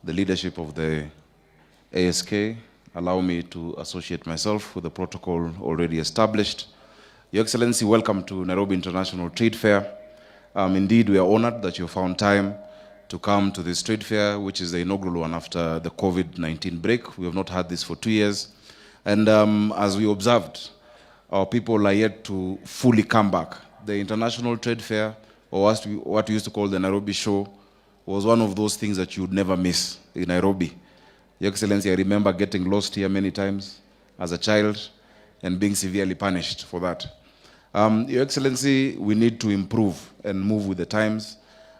the leadership of the ASK, allow me to associate myself with the protocol already established. Your Excellency, welcome to Nairobi International Trade Fair. Indeed, we are honored that you found time to come to this trade fair, which is the inaugural one after the COVID-19 break. We have not had this for 2 years. And as we observed, our people are yet to fully come back. The International Trade Fair, or what we used to call the Nairobi Show, was one of those things that you would never miss in Nairobi. Your Excellency, I remember getting lost here many times as a child and being severely punished for that. Your Excellency, we need to improve and move with the times.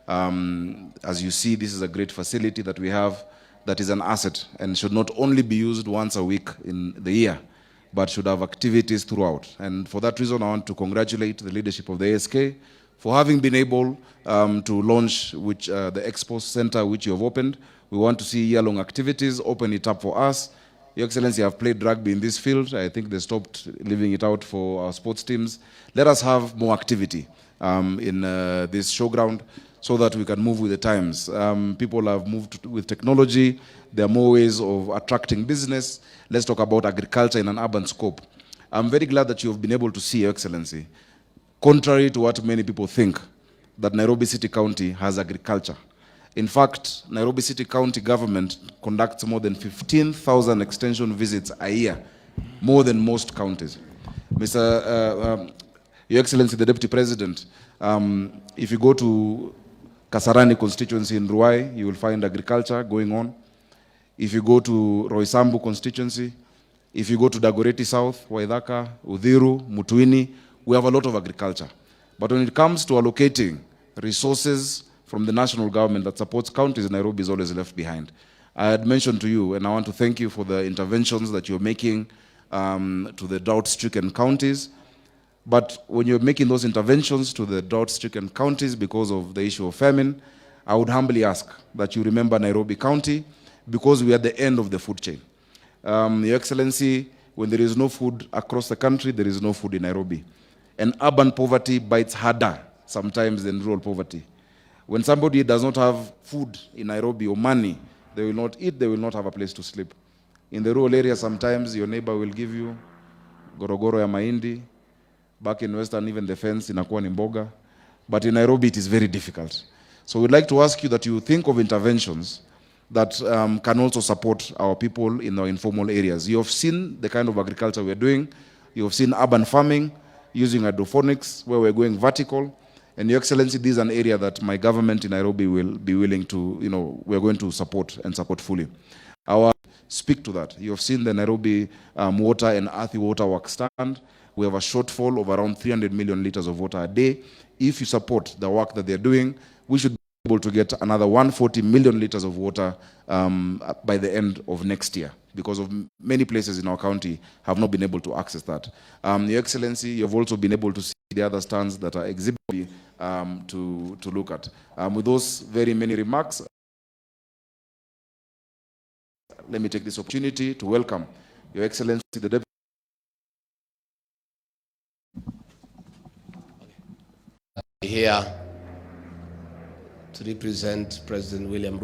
As you see, this is a great facility that we have that is an asset and should not only be used once a week in the year, but should have activities throughout. And for that reason, I want to congratulate the leadership of the ASK for having been able to launch the Expo Center, which you have opened. We want to see year-long activities, open it up for us. Your Excellency, I've played rugby in this field. I think they stopped leaving it out for our sports teams. Let us have more activity in this showground so that we can move with the times. People have moved with technology. There are more ways of attracting business. Let's talk about agriculture in an urban scope. I'm very glad that you have been able to see, Your Excellency, contrary to what many people think, that Nairobi City County has agriculture. In fact, Nairobi City County government conducts more than 15,000 extension visits a year, more than most counties. Your Excellency, the Deputy President, if you go to Kasarani constituency in Ruai, you will find agriculture going on. If you go to Roysambu constituency, if you go to Dagoretti South, Waithaka, Udhiru, Mutuini, we have a lot of agriculture. But when it comes to allocating resources from the national government that supports counties, Nairobi is always left behind. I had mentioned to you, and I want to thank you for the interventions that you're making to the drought-stricken counties. But when you're making those interventions to the drought-stricken counties because of the issue of famine, I would humbly ask that you remember Nairobi County, because we are at the end of the food chain. Your Excellency, when there is no food across the country, there is no food in Nairobi. And urban poverty bites harder sometimes than rural poverty. When somebody does not have food in Nairobi or money, they will not eat, they will not have a place to sleep. In the rural area, sometimes your neighbor will give you gorogoro ya mahindi. Back in Western, even the fence inakuwa ni mboga. But in Nairobi, it is very difficult. So we'd like to ask you that you think of interventions that can also support our people in our informal areas. You have seen the kind of agriculture we're doing. You have seen urban farming, using hydroponics, where we're going vertical. And Your Excellency, this is an area that my government in Nairobi will be willing to, we're going to support and support fully. Speak to that. You have seen the Nairobi water and earthy water work stand. We have a shortfall of around 300 million liters of water a day. If you support the work that they're doing, we should be able to get another 140 million liters of water by the end of next year, because of many places in our county have not been able to access that. Your Excellency, you have also been able to see the other stands that are exhibited to look at. With those very many remarks, let me take this opportunity to welcome Your Excellency, the Deputy. Here to represent President William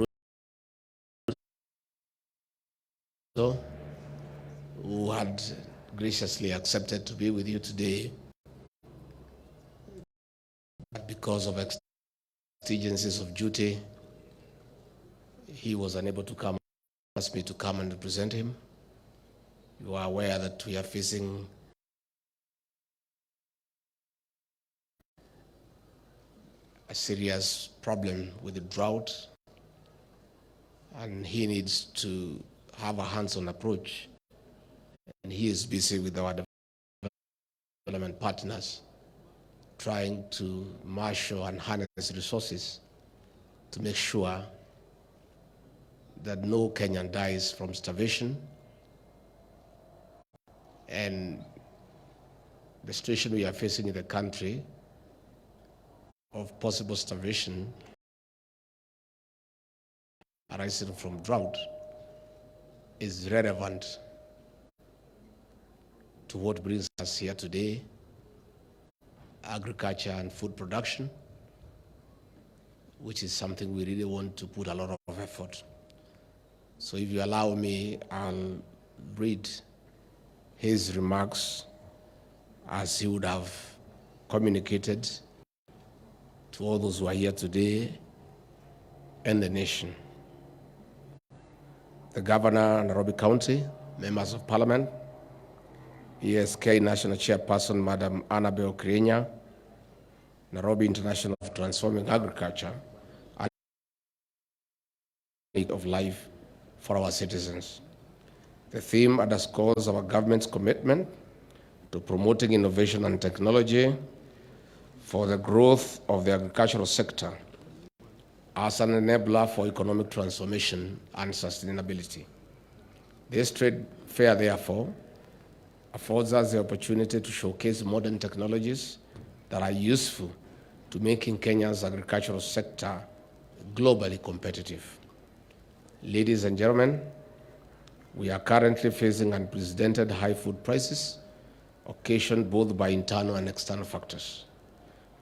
Ruto, who had graciously accepted to be with you today, but because of exigencies of duty, he was unable to come. Asked me to come and represent him. You are aware that we are facing a serious problem with the drought, and he needs to have a hands-on approach, and he is busy with our development partners trying to marshal and harness resources to make sure that no Kenyan dies from starvation. And the situation we are facing in the country of possible starvation arising from drought is relevant to what brings us here today, agriculture and food production, which is something we really want to put a lot of effort So if you allow me, I'll read his remarks as he would have communicated to all those who are here today and the nation. The Governor of Nairobi County, members of Parliament, ESK National Chairperson, Madam Annabel Krienya, Nairobi International of Transforming Agriculture, and of life for our citizens. The theme underscores our government's commitment to promoting innovation and technology for the growth of the agricultural sector as an enabler for economic transformation and sustainability. This trade fair, therefore, affords us the opportunity to showcase modern technologies that are useful to making Kenya's agricultural sector globally competitive. Ladies and gentlemen, we are currently facing unprecedented high food prices, occasioned both by internal and external factors.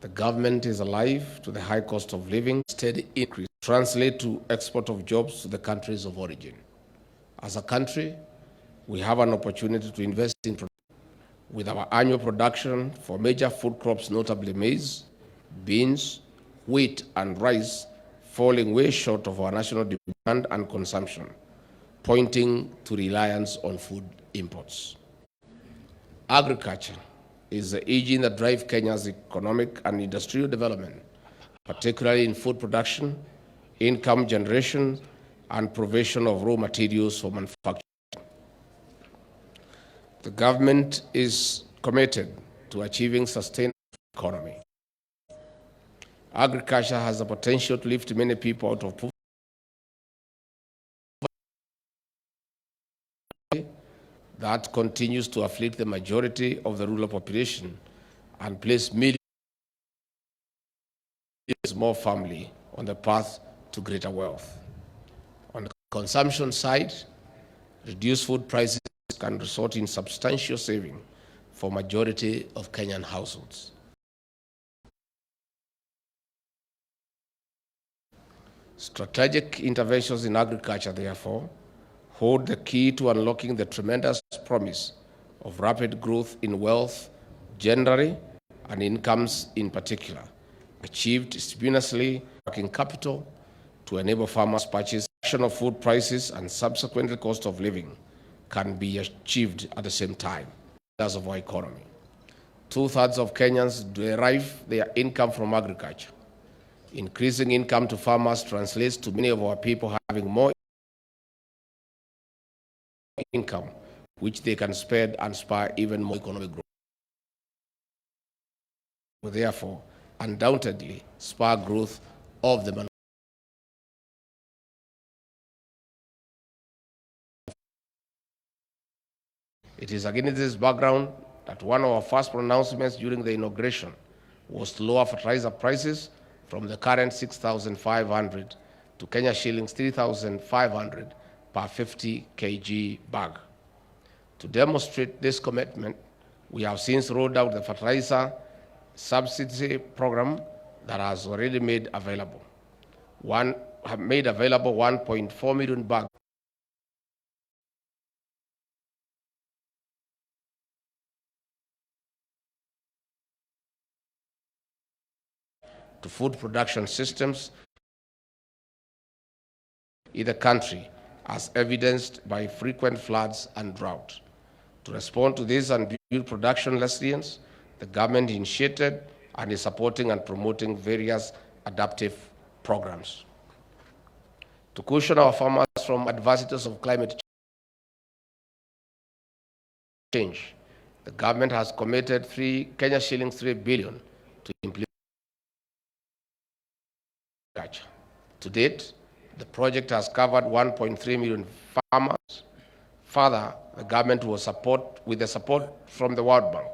The government is alive to the high cost of living, steady increase translate to export of jobs to the countries of origin. As a country, we have an opportunity to invest in production. With our annual production for major food crops, notably maize, beans, wheat, and rice, falling way short of our national demand and consumption, pointing to reliance on food imports. Agriculture is the engine that drives Kenya's economic and industrial development, particularly in food production, income generation, and provision of raw materials for manufacturing. The government is committed to achieving sustainable economy. Agriculture has the potential to lift many people out of poverty that continues to afflict the majority of the rural population and place millions more family on the path to greater wealth. On the consumption side, reduced food prices can result in substantial saving for majority of Kenyan households. Strategic interventions in agriculture, therefore, hold the key to unlocking the tremendous promise of rapid growth in wealth generally and incomes in particular, achieved simultaneously working capital to enable farmers purchase of food prices and subsequently cost of living can be achieved at the same time as of our economy. 2/3 of Kenyans derive their income from agriculture. Increasing income to farmers translates to many of our people having more income, which they can spend and spur even more economic growth. Will therefore undoubtedly spur growth of the It is against this background that one of our first pronouncements during the inauguration was to lower fertilizer prices from the current 6,500 to Kenya shillings 3,500 per 50 kg bag. To demonstrate this commitment, we have since rolled out the fertilizer subsidy program that has already made available 1.4 million bags to food production systems in the country, as evidenced by frequent floods and drought. To respond to this and build production resilience, the government initiated and is supporting and promoting various adaptive programs. To cushion our farmers from adversities of climate change, the government has committed Kenya shillings 3 billion to implement. To date, the project has covered 1.3 million farmers. Further, the government with the support from the World Bank,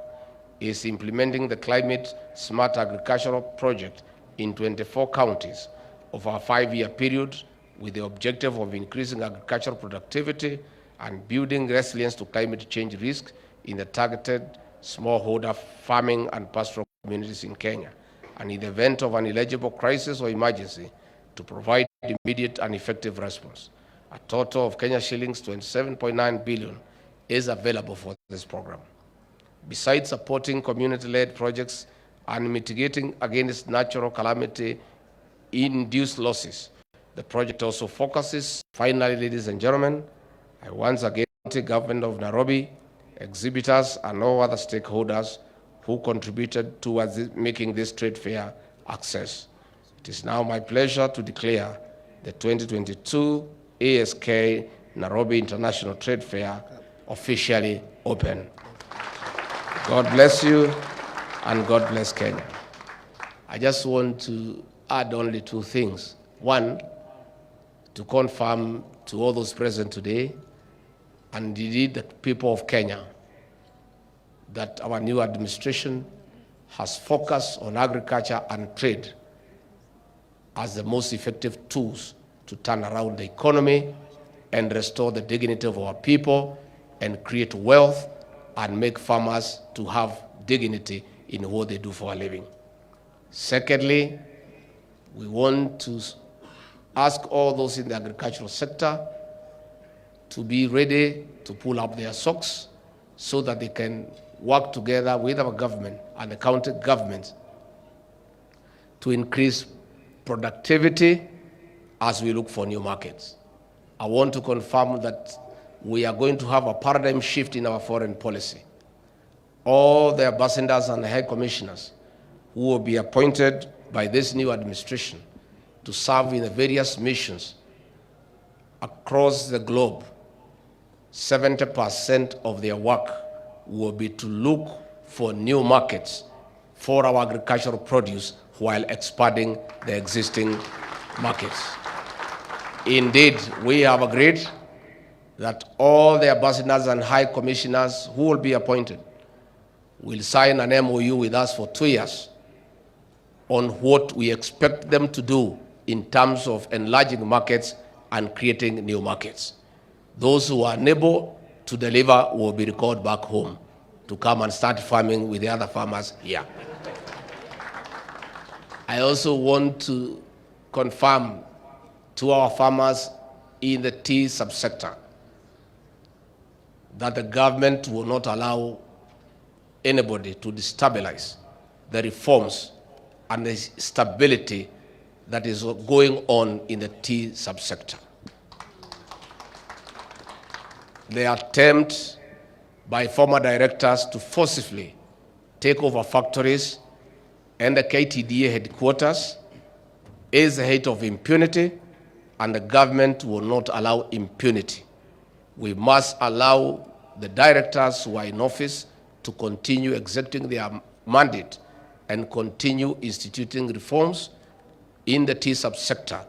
is implementing the Climate Smart Agricultural Project in 24 counties over a 5-year period with the objective of increasing agricultural productivity and building resilience to climate change risk in the targeted smallholder farming and pastoral communities in Kenya, and in the event of an eligible crisis or emergency, to provide immediate and effective response. A total of Kenya shillings 27.9 billion is available for this program. Besides supporting community-led projects and mitigating against natural calamity-induced losses, the project also focuses, finally, ladies and gentlemen, I once again thank the government of Nairobi, exhibitors, and all other stakeholders who contributed towards making this trade fair a success. It is now my pleasure to declare the 2022 ASK Nairobi International Trade Fair officially open. God bless you, and God bless Kenya. I just want to add only two things. One, to confirm to all those present today, and indeed the people of Kenya, that our new administration has focused on agriculture and trade as the most effective tools to turn around the economy and restore the dignity of our people and create wealth and make farmers to have dignity in what they do for a living. Secondly, we want to ask all those in the agricultural sector to be ready to pull up their socks so that they can work together with our government and the county governments to increase productivity as we look for new markets. I want to confirm that we are going to have a paradigm shift in our foreign policy. All the ambassadors and the high commissioners who will be appointed by this new administration to serve in the various missions across the globe, 70% of their work will be to look for new markets for our agricultural produce while expanding the existing markets. Indeed, we have agreed that all the ambassadors and high commissioners who will be appointed will sign an MOU with us for 2 years on what we expect them to do in terms of enlarging markets and creating new markets. Those who are unable to deliver will be recalled back home to come and start farming with the other farmers here. I also want to confirm to our farmers in the tea subsector that the government will not allow anybody to destabilize the reforms and the stability that is going on in the tea subsector. The attempt by former directors to forcibly take over factories and the KTDA headquarters is the height of impunity, and the government will not allow impunity. We must allow the directors who are in office to continue executing their mandate and continue instituting reforms in the tea subsector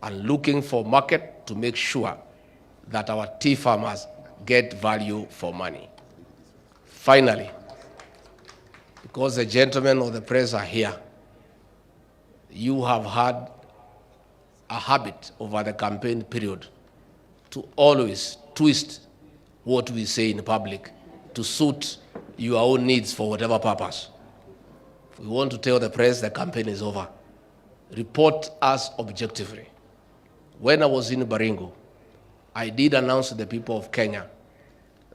and looking for market to make sure that our tea farmers get value for money. Finally, because the gentlemen of the press are here, you have had a habit over the campaign period to always twist what we say in public to suit your own needs for whatever purpose. If we want to tell the press the campaign is over, report us objectively. When I was in Baringo, I did announce to the people of Kenya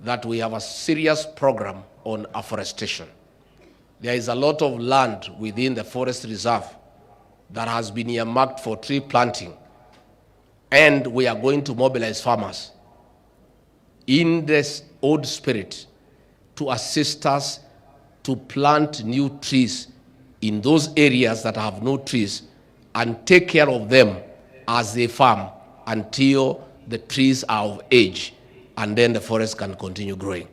that we have a serious program on afforestation. There is a lot of land within the forest reserve that has been earmarked for tree planting, and we are going to mobilize farmers in this old spirit to assist us to plant new trees in those areas that have no trees and take care of them as they farm until the trees are of age, and then the forest can continue growing.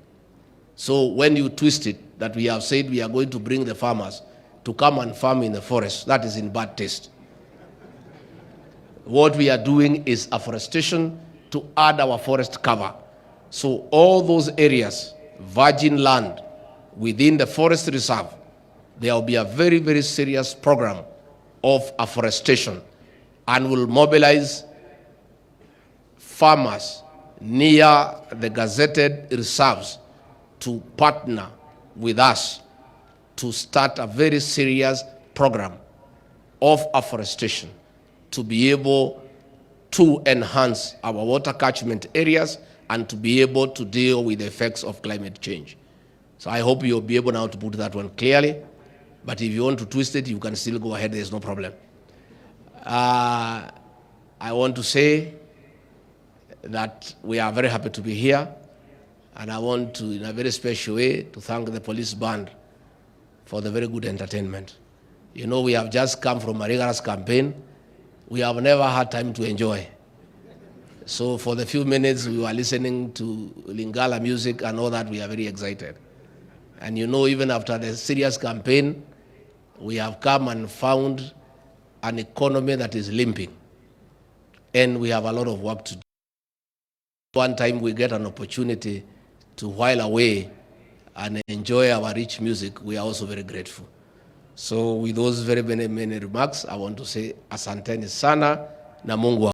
So when you twist it, that we have said we are going to bring the farmers to come and farm in the forest, that is in bad taste. What we are doing is afforestation to add our forest cover. So all those areas, virgin land within the forest reserve, there will be a very, very serious program of afforestation, and will mobilize farmers near the gazetted reserves to partner with us to start a very serious program of afforestation to be able to enhance our water catchment areas and to be able to deal with the effects of climate change. So I hope you'll be able now to put that one clearly. But if you want to twist it, you can still go ahead. There's no problem. I want to say that we are very happy to be here. And I want to, in a very special way, to thank the police band for the very good entertainment. You know, we have just come from a rigorous campaign. We have never had time to enjoy. So for the few minutes we were listening to Lingala music and all that, we are very excited. And you know, even after the serious campaign, we have come and found an economy that is limping. And we have a lot of work to do. One time we get an opportunity to while away and enjoy our rich music, we are also very grateful. So with those very many remarks, I want to say asanteni sana na Mungu